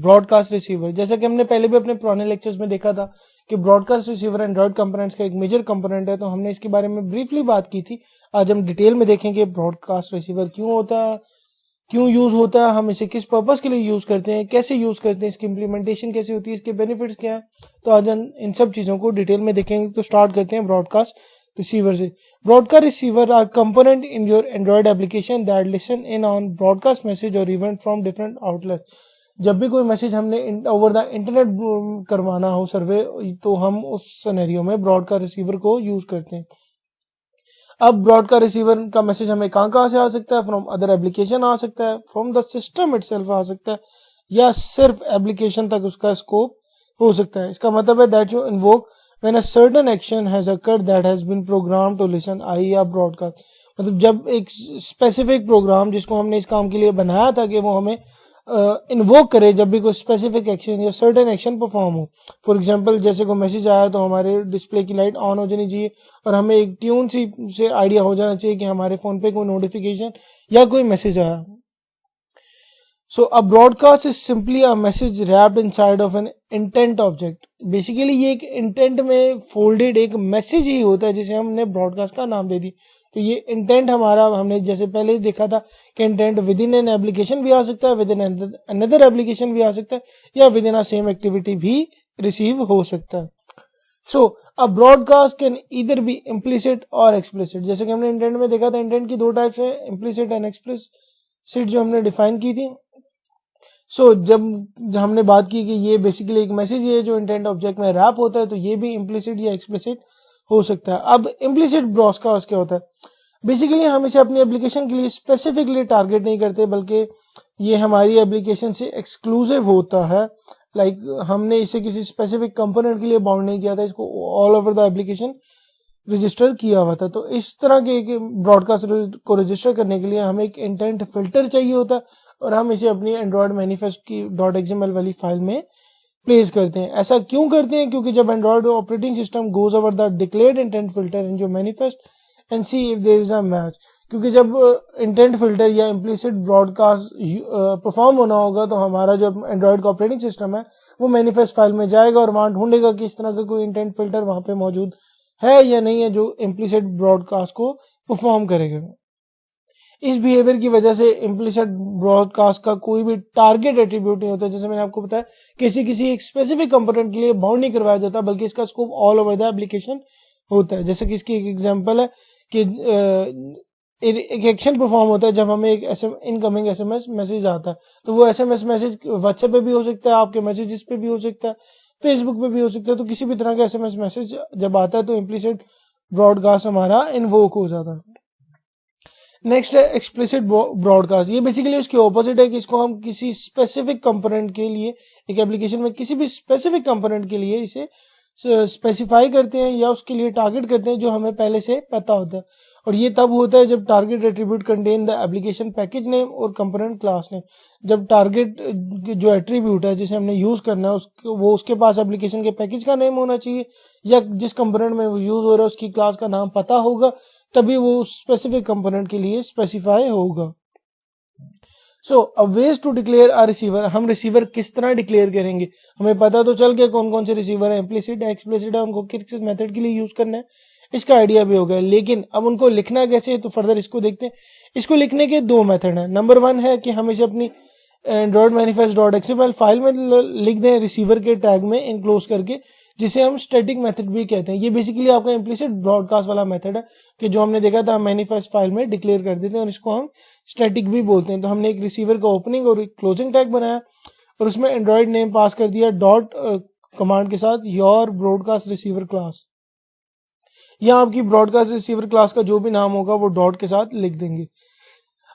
Broadcast receiver, जैसा कि हमने पहले भी अपने पुराने लेक्चर्स में देखा था कि ब्रॉडकास्ट रिसीवर एंड्रॉइड कंपोनेंट्स का एक मेजर कंपोनेंट है, तो हमने इसके बारे में ब्रीफली बात की थी। आज हम डिटेल में देखेंगे ब्रॉडकास्ट रिसीवर क्यों होता है, क्यों यूज होता है, हम इसे किस पर्पस के लिए यूज करते हैं, कैसे यूज करते हैं, इसकी इंप्लीमेंटेशन कैसे होती है, इसके बेनिफिट्स क्या है। तो आज हम इन सब चीजों को डिटेल में देखेंगे। तो स्टार्ट करते हैं ब्रॉडकास्ट रिसीवर से। Broadcast receiver R component in your Android application that listen in on broadcast message और इवेंट फ्रॉम डिफरेंट आउटलेट्स। जब भी कोई मैसेज हमने ओवर द इंटरनेट करवाना हो सर्वे, तो हम उस सिनेरियो में ब्रॉडकास्ट रिसीवर को यूज करते हैं। अब ब्रॉडकास्ट रिसीवर का मैसेज हमें कहां से आ सकता है, फ्रॉम अदर एप्लीकेशन आ सकता है, फ्रॉम द सिस्टम इटसेल्फ आ सकता है, या सिर्फ एप्लीकेशन तक उसका स्कोप हो सकता है। इसका मतलब है that you invoke when a certain action has occurred that has been program to listen I या ब्रॉडकास्ट। मतलब जब एक स्पेसिफिक प्रोग्राम जिसको हमने इस काम के लिए बनाया था कि वो हमें इन्वोक करे जब भी कोई स्पेसिफिक एक्शन या सर्टेन एक्शन परफॉर्म हो। फॉर एग्जांपल जैसे कोई मैसेज आया तो हमारे डिस्प्ले की लाइट ऑन हो जानी चाहिए और हमें एक ट्यून से आइडिया हो जाना चाहिए कि हमारे फोन पे कोई नोटिफिकेशन या कोई मैसेज आया। So a broadcast is simply a message wrapped inside of an intent object. Basically ये एक इंटेंट में फोल्डेड एक मैसेज ही होता है जिसे हमने ब्रॉडकास्ट का नाम दे दी। तो ये इंटेंट हमारा, हमने जैसे पहले ही देखा था कि intent with in an application भी आ सकता है, विद इन अनदर एप्लीकेशन भी आ सकता है, या with in a same activity भी रिसीव हो सकता है। So a broadcast can either be implicit और एक्सप्लिसिट। जैसे कि हमने इंटेंट में देखा था, इंटेंट की दो टाइप्स है, इम्प्लिसिट एंड एक्सप्लिसिट, जो हमने डिफाइन की थी। जब हमने बात की कि ये बेसिकली एक मैसेज है जो इंटेंट ऑब्जेक्ट में रैप होता है, तो ये भी इम्प्लिसिट या एक्सप्लिसिट हो सकता है। अब इम्प्लिसिट ब्रॉडकास्ट क्या होता है? बेसिकली हम इसे अपनी एप्लीकेशन के लिए स्पेसिफिकली टारगेट नहीं करते, बल्कि ये हमारी एप्लीकेशन से एक्सक्लूसिव होता है। हमने इसे किसी स्पेसिफिक कंपोनेंट के लिए बाउंड नहीं किया था, इसको all over the application register किया हुआ था। तो इस तरह के ब्रॉडकास्ट को रजिस्टर करने के लिए हमें एक इंटेंट फिल्टर चाहिए होता है और हम इसे अपनी एंड्रॉयड मैनिफेस्ट की .xml वाली फाइल में प्लेस करते हैं। ऐसा क्यों करते हैं? क्योंकि जब Android operating system goes over the declared intent filter in your manifest and see if there is a match. क्योंकि जब इंटेंट फिल्टर या इम्प्लिसिट ब्रॉडकास्ट परफॉर्म होना होगा, तो हमारा जो एंड्रॉयड का ऑपरेटिंग सिस्टम है वो मैनिफेस्ट फाइल में जाएगा और वहां ढूंढेगा कि इस तरह का कोई इंटेंट फिल्टर वहां पे मौजूद है या नहीं है जो इम्प्लिसिट ब्रॉडकास्ट को परफॉर्म करेगा। इस बिहेवियर की वजह से इम्प्लिसिट ब्रॉडकास्ट का कोई भी टारगेट एट्रीब्यूट नहीं होता। जैसे मैंने आपको बताया, किसी एक स्पेसिफिक कंपोनेंट के लिए बाउंड नहीं करवाया जाता, बल्कि इसका scope all over the application होता है। जैसे कि इसकी एक एग्जांपल है कि एक एक्शन परफॉर्म होता है जब हमें एक इनकमिंग एसएमएस मैसेज आता है, तो वो एसएमएस मैसेज व्हाट्सएप पे भी हो सकता है, आपके मैसेजेस पे भी हो सकता है, फेसबुक पे भी हो सकता है। तो किसी भी तरह का एसएमएस मैसेज जब आता है तो इम्प्लिसिट ब्रॉडकास्ट हमारा इन्वोक हो जाता है। नेक्स्ट है एक्सप्लिसिट ब्रॉडकास्ट। ये बेसिकली उसके ऑपोजिट है कि इसको हम किसी स्पेसिफिक कंपोनेंट के लिए, एक एप्लीकेशन में किसी भी स्पेसिफिक कंपोनेंट के लिए इसे स्पेसिफाई करते हैं या उसके लिए टारगेट करते हैं जो हमें पहले से पता होता है। और ये तब होता है जब target attribute contain the application package name और कंपोनेंट क्लास नेम। जब टारगेट जो एट्रीब्यूट है जिसे हमने यूज करना है वो उसके पास एप्लीकेशन के पैकेज का नेम होना चाहिए, या जिस कंपोनेंट में वो यूज हो रहा है उसकी क्लास का नाम पता होगा, तभी वो स्पेसिफिक कंपोनेंट के लिए स्पेसिफाई होगा। So a ways to declare a receiver. हम रिसीवर किस तरह डिक्लेयर करेंगे? हमें पता तो चल गया कौन कौन से रिसीवर है, इम्प्लिसिट है, एक्सप्लिसिट है, उनको किस मेथड के लिए यूज करना है, इसका आइडिया भी हो गया। लेकिन अब उनको लिखना कैसे है, तो फर्दर इसको देखते हैं। इसको लिखने के दो मेथड हैं। नंबर 1 है कि हम इसे अपनी एंड्रॉयड मैनिफेस्ट .xml फाइल में लिख दें रिसीवर के टैग में इनक्लोज करके, जिसे हम स्टैटिक मेथड भी कहते हैं। ये बेसिकली आपका इम्प्लिसिट ब्रॉडकास्ट वाला मेथड है कि जो हमने देखा था, हम मैनिफेस्ट फाइल में डिक्लेयर कर देते हैं और इसको हम स्टैटिक भी बोलते हैं। तो हमने एक रिसीवर का ओपनिंग और एक क्लोजिंग टैग बनाया और उसमें एंड्रॉयड नेम पास कर दिया डॉट कमांड के साथ, योर ब्रॉडकास्ट रिसीवर क्लास। या आपकी ब्रॉडकास्ट रिसीवर क्लास का जो भी नाम होगा वो डॉट के साथ लिख देंगे।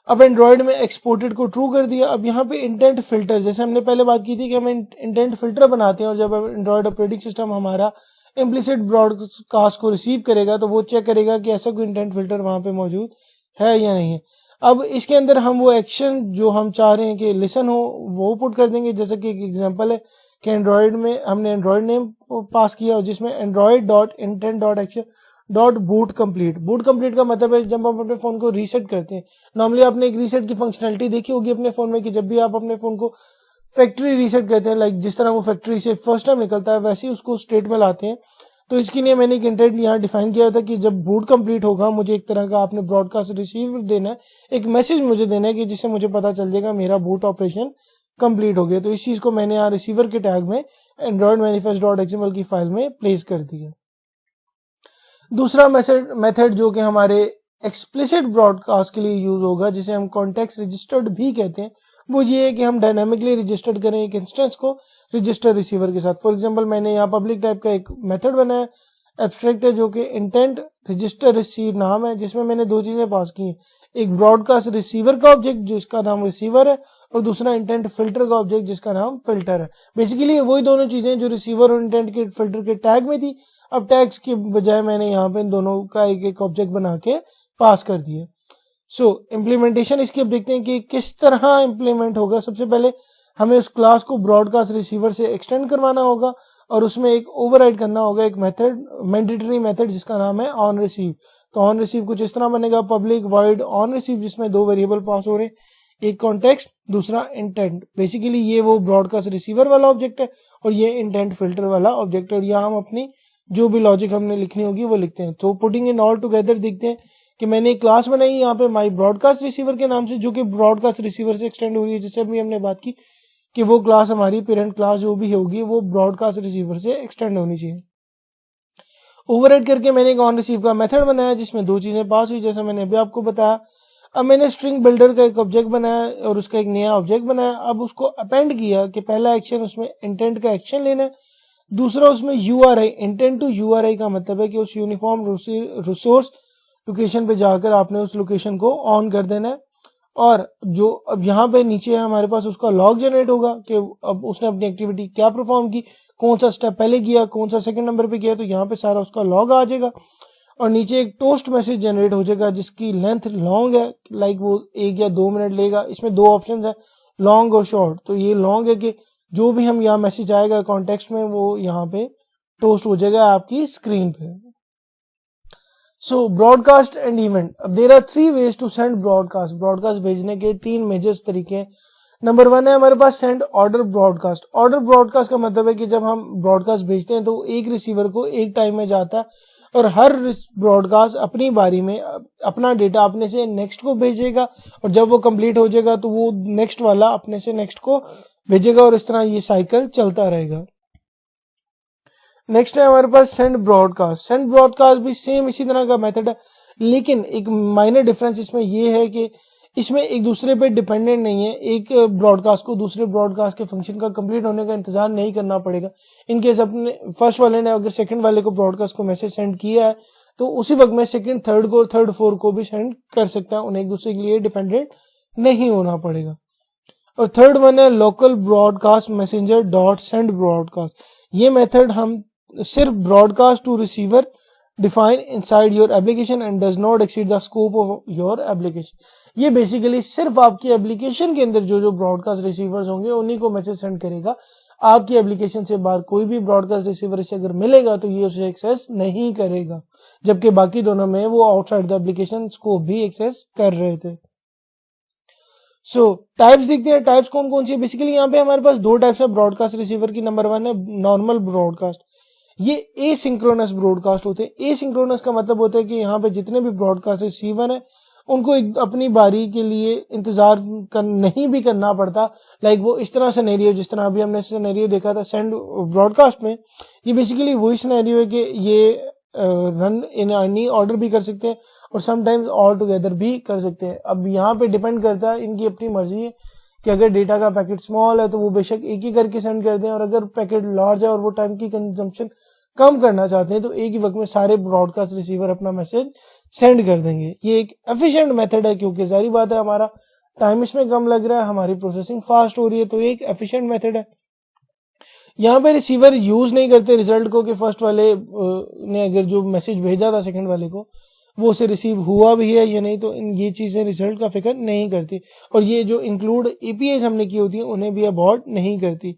अब एंड्रॉयड में एक्सपोर्टेड को ट्रू कर दिया। अब यहाँ पे इंटेंट फिल्टर, जैसे हमने पहले बात की थी कि हम इंटेंट फिल्टर बनाते हैं, और जब एंड्रॉयड ऑपरेटिंग सिस्टम हमारा इम्प्लिसिट ब्रॉडकास्ट को रिसीव करेगा तो वो चेक करेगा कि ऐसा कोई इंटेंट फिल्टर वहां पे मौजूद है या नहीं है। अब इसके अंदर हम वो एक्शन जो हम चाह रहे हैं कि लिसन हो वो पुट कर देंगे। जैसे कि एक एग्जांपल है कि एंड्रॉयड में हमने एंड्रॉयड नेम पास किया जिसमें android.intent.action.boot complete। बूट कंप्लीट का मतलब है जब हम अपने फोन को रीसेट करते हैं। नॉर्मली आपने एक रीसेट की फंक्शनलिटी देखी होगी अपने फोन में कि जब भी आप अपने फोन को फैक्ट्री रीसेट कहते हैं, लाइक जिस तरह वो फैक्ट्री से फर्स्ट टाइम निकलता है वैसे ही उसको स्टेट में लाते हैं। तो इसके लिए मैंने एक इंटेंट यहाँ डिफाइन किया था कि जब बूट कंप्लीट होगा मुझे एक तरह का आपने ब्रॉडकास्ट रिसीव देना है, एक मैसेज मुझे देना है कि जिससे मुझे पता चल जाएगा मेरा बूट ऑपरेशन कंप्लीट हो गया। तो इस चीज को मैंने यहाँ रिसीवर के टैग में एंड्रॉइड मैनिफेस्ट डॉट एक्सएमएल की फाइल में प्लेस कर दिया। दूसरा मेथड जो कि हमारे एक्सप्लिसिट ब्रॉडकास्ट के लिए यूज होगा, जिसे हम कॉन्टेक्स्ट रजिस्टर्ड भी कहते हैं, वो ये है कि हम डायनामिकली रजिस्टर्ड करें एक इंस्टेंस को रजिस्टर रिसीवर के साथ। फॉर एग्जांपल मैंने यहाँ पब्लिक टाइप का एक मेथड बनाया, एब्स्ट्रैक्ट है, जो कि इंटेंट रजिस्टर रिसीव नाम है, जिसमें मैंने दो चीजें पास की हैं, एक ब्रॉडकास्ट रिसीवर का ऑब्जेक्ट जिसका नाम रिसीवर है और दूसरा इंटेंट फिल्टर का ऑब्जेक्ट जिसका नाम फिल्टर है। बेसिकली वही दोनों चीजें जो रिसीवर और इंटेंट के फिल्टर के टैग में थी, अब टैग्स के बजाय मैंने यहाँ पे इन दोनों का एक एक ऑब्जेक्ट बना के पास कर दिया। सो इम्प्लीमेंटेशन इसकी अब देखते हैं कि किस तरह इम्प्लीमेंट होगा। सबसे पहले हमें उस क्लास को ब्रॉडकास्ट रिसीवर से एक्सटेंड करवाना होगा और उसमें एक ओवरराइड करना होगा एक मेथड, मैंडेटरी मेथड जिसका नाम है ऑन रिसीव। तो ऑन रिसीव कुछ इस तरह बनेगा, पब्लिक वॉइड ऑन रिसीव, जिसमें दो वेरिएबल पास हो रहे हैं, एक कॉन्टेक्स्ट दूसरा इंटेंट। बेसिकली ये वो ब्रॉडकास्ट रिसीवर वाला ऑब्जेक्ट है और ये इंटेंट फिल्टर वाला ऑब्जेक्ट है, और यहाँ हम अपनी जो भी लॉजिक हमने लिखनी होगी वो लिखते हैं। तो पुटिंग इन ऑल टुगेदर देखते हैं कि मैंने एक क्लास बनाई यहाँ पे माई ब्रॉडकास्ट रिसीवर के नाम से, जो कि ब्रॉडकास्ट रिसीवर से एक्सटेंड हुई है, जिससे अभी हमने बात की कि वो क्लास हमारी पेरेंट क्लास जो भी होगी वो ब्रॉडकास्ट रिसीवर से एक्सटेंड होनी चाहिए। ओवरराइड करके मैंने एक ऑन रिसीव का मेथड बनाया जिसमें दो चीजें पास हुई, जैसा मैंने अभी आपको बताया। अब मैंने स्ट्रिंग बिल्डर का एक ऑब्जेक्ट बनाया और उसका एक नया ऑब्जेक्ट बनाया। अब उसको अपेंड किया कि पहला एक्शन उसमें इंटेंट का एक्शन लेना है, दूसरा उसमें यूआरआई, इंटेंट टू यूआरआई का मतलब है कि उस यूनिफॉर्म रिसोर्स लोकेशन पे जाकर आपने उस लोकेशन को ऑन कर देना है। और जो अब यहाँ पे नीचे है हमारे पास उसका लॉग जनरेट होगा कि अब उसने अपनी एक्टिविटी क्या परफॉर्म की, कौन सा स्टेप पहले किया, कौन सा सेकंड नंबर पे किया, तो यहाँ पे सारा उसका लॉग आ जाएगा। और नीचे एक टोस्ट मैसेज जनरेट हो जाएगा जिसकी लेंथ लॉन्ग है, लाइक वो 1 या 2 मिनट लेगा। इसमें दो ऑप्शन है, लॉन्ग और शॉर्ट। तो ये लॉन्ग है कि जो भी हम यहाँ मैसेज आएगा कॉन्टेक्स्ट में वो यहाँ पे टोस्ट हो जाएगा आपकी स्क्रीन पे। So broadcast and event. अब there are 3 ways to send broadcast. Broadcast भेजने के 3 मेजर तरीके हैं। नंबर 1 है हमारे पास send order broadcast. Order broadcast का मतलब है कि जब हम ब्रॉडकास्ट भेजते हैं तो एक रिसीवर को एक टाइम में जाता है और हर ब्रॉडकास्ट अपनी बारी में अपना डेटा अपने से नेक्स्ट को भेजेगा, और जब वो कंप्लीट हो जाएगा तो वो नेक्स्ट वाला अपने से नेक्स्ट को भेजेगा, और इस तरह ये साइकिल चलता रहेगा। नेक्स्ट है हमारे पास सेंड ब्रॉडकास्ट। सेंड ब्रॉडकास्ट भी सेम इसी तरह का मेथड है, लेकिन एक माइनर डिफरेंस इसमें ये है कि इसमें एक दूसरे पे डिपेंडेंट नहीं है। एक ब्रॉडकास्ट को दूसरे ब्रॉडकास्ट के फंक्शन का कंप्लीट होने का इंतजार नहीं करना पड़ेगा। इनकेस अपने फर्स्ट वाले ने अगर सेकंड वाले को ब्रॉडकास्ट को मैसेज सेंड किया है तो उसी वक्त में सेकंड थर्ड फोर्थ को भी सेंड कर सकता है, उन्हें एक दूसरे के लिए डिपेंडेंट नहीं होना पड़ेगा। और थर्ड वन है local broadcast messenger dot send broadcast. ये मेथड हम सिर्फ broadcast to receiver define inside your application and does not exceed the scope of your application. ये बेसिकली सिर्फ आपकी एप्लीकेशन के अंदर जो ब्रॉडकास्ट रिसीवर्स होंगे उन्हीं को मैसेज सेंड करेगा। आपकी एप्लीकेशन से बाहर कोई भी ब्रॉडकास्ट रिसीवर से अगर मिलेगा तो ये उसे एक्सेस नहीं करेगा, जबकि बाकी दोनों में वो आउटसाइड द एप्लीकेशन स्कोप भी एक्सेस कर रहे थे। सो टाइप्स देखते हैं, टाइप्स कौन कौन सी है। बेसिकली यहाँ पे हमारे पास 2 टाइप्स है ब्रॉडकास्ट रिसीवर की। नंबर 1 है नॉर्मल ब्रॉडकास्ट। ये एसिंक्रोनस ब्रॉडकास्ट होते हैं। एसिंक्रोनस का मतलब होता है कि यहाँ पे जितने भी ब्रॉडकास्ट रिसीवर है उनको अपनी बारी के लिए इंतजार नहीं भी करना पड़ता। लाइक वो इस तरह सिनेरियो, जिस तरह अभी हमने सिनेरियो देखा था सेंड ब्रॉडकास्ट में, ये बेसिकली वही सिनेरियो है कि ये रन इन एनी ऑर्डर भी कर सकते हैं और समटाइम्स ऑल टुगेदर भी कर सकते हैं। अब यहाँ पे डिपेंड करता है, इनकी अपनी मर्जी है कि अगर डेटा का पैकेट स्मॉल है तो वो बेशक एक ही करके सेंड कर दें, और अगर पैकेट लार्ज है और वो टाइम की कंजम्पशन कम करना चाहते हैं तो एक ही वक्त में सारे ब्रॉडकास्ट रिसीवर अपना मैसेज सेंड कर देंगे। ये एक एफिशिएंट मेथड है क्योंकि जारी बात है हमारा टाइम इसमें कम लग रहा है, हमारी प्रोसेसिंग फास्ट हो रही है, तो एक एफिशिएंट मेथड है। यहाँ पे रिसीवर यूज नहीं करते रिजल्ट को कि फर्स्ट वाले ने अगर जो मैसेज भेजा था सेकंड वाले को वो उसे रिसीव हुआ भी है या नहीं, तो ये चीजें रिजल्ट का फिक्र नहीं करती। और ये जो इंक्लूड एपीआई हमने की होती है उन्हें भी अबॉर्ट नहीं करती।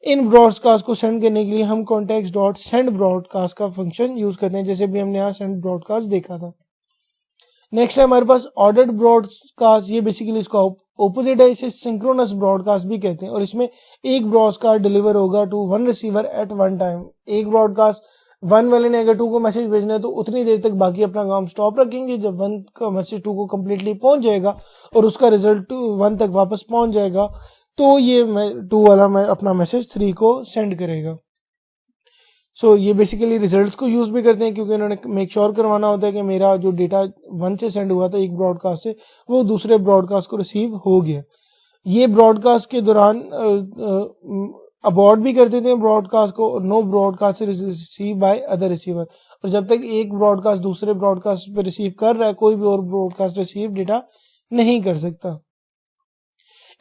इन ब्रॉडकास्ट को सेंड करने के लिए हम कॉन्टेक्स्ट डॉट सेंड ब्रॉडकास्ट का फंक्शन यूज करते हैं, जैसे भी हमने यहाँ सेंड ब्रॉडकास्ट देखा था। नेक्स्ट है हमारे पास ऑर्डर्ड ब्रॉडकास्ट। ये बेसिकली इसका ऑपोजिट है, इसे सिंक्रोनस ब्रॉडकास्ट भी कहते हैं। और इसमें एक ब्रॉडकास्ट डिलीवर होगा to one receiver at one time. एक ब्रॉडकास्ट वन वाले ने अगर टू को मैसेज भेजना है तो उतनी देर तक बाकी अपना काम स्टॉप रखेंगे। जब वन का मैसेज टू को कम्प्लीटली पहुंच जाएगा और उसका रिजल्ट वन तक वापस पहुंच जाएगा तो ये टू वाला अपना मैसेज थ्री को सेंड करेगा। सो ये बेसिकली रिजल्ट्स को यूज भी करते हैं क्योंकि उन्होंने मेक श्योर करवाना होता है कि मेरा जो डेटा वन से सेंड हुआ था एक ब्रॉडकास्ट से वो दूसरे ब्रॉडकास्ट को रिसीव हो गया। ये ब्रॉडकास्ट के दौरान अबॉर्ट भी कर देते हैं ब्रॉडकास्ट को, no broadcast receive by other receiver. और जब तक एक ब्रॉडकास्ट दूसरे ब्रॉडकास्ट पे रिसीव कर रहा है कोई भी और ब्रॉडकास्ट रिसीव डेटा नहीं कर सकता।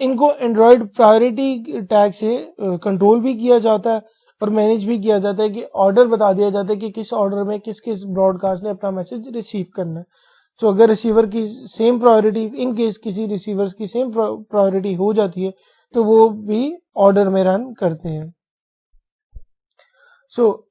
इनको एंड्रॉयड प्रायोरिटी टैग से कंट्रोल भी किया जाता है और मैनेज भी किया जाता है कि ऑर्डर बता दिया जाता है कि किस ऑर्डर में किस किस ब्रॉडकास्ट ने अपना मैसेज रिसीव करना है। तो अगर रिसीवर की सेम प्रायोरिटी, इन केस किसी रिसीवर्स की सेम प्रायोरिटी हो जाती है तो वो भी ऑर्डर में रन करते हैं।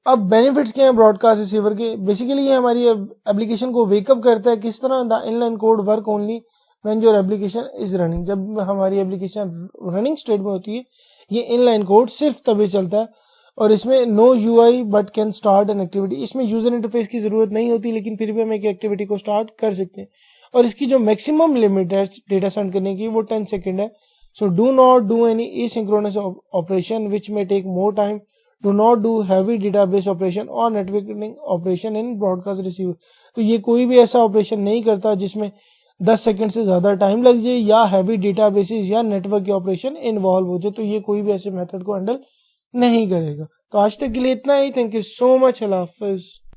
अब बेनिफिट्स क्या है ब्रॉडकास्ट रिसीवर के। बेसिकली ये हमारी एप्लीकेशन को वेकअप करता है। किस तरह the inline code work only when your application is running. जब हमारी एप्लीकेशन रनिंग स्टेट में होती है ये इनलाइन कोड सिर्फ तभी चलता है और इसमें no UI but can start an activity. इसमें यूजर इंटरफेस की जरूरत नहीं होती लेकिन फिर भी हम एक एक्टिविटी को स्टार्ट कर सकते हैं। और इसकी जो मैक्सिमम लिमिट है डेटा सेंड करने की वो 10 सेकेंड है। So do not do any asynchronous operation which may take more time. Do not do heavy database operation और networking operation in broadcast receiver. तो ये कोई भी ऐसा ऑपरेशन नहीं करता जिसमें 10 सेकंड से ज्यादा टाइम लग जाए या हैवी डेटाबेसेस या नेटवर्क के ऑपरेशन इन्वॉल्व हो जाए। तो ये कोई भी ऐसे मेथड को हैंडल नहीं करेगा। तो आज तक के लिए इतना ही। Thank you so much. अल्लाह हाफिज।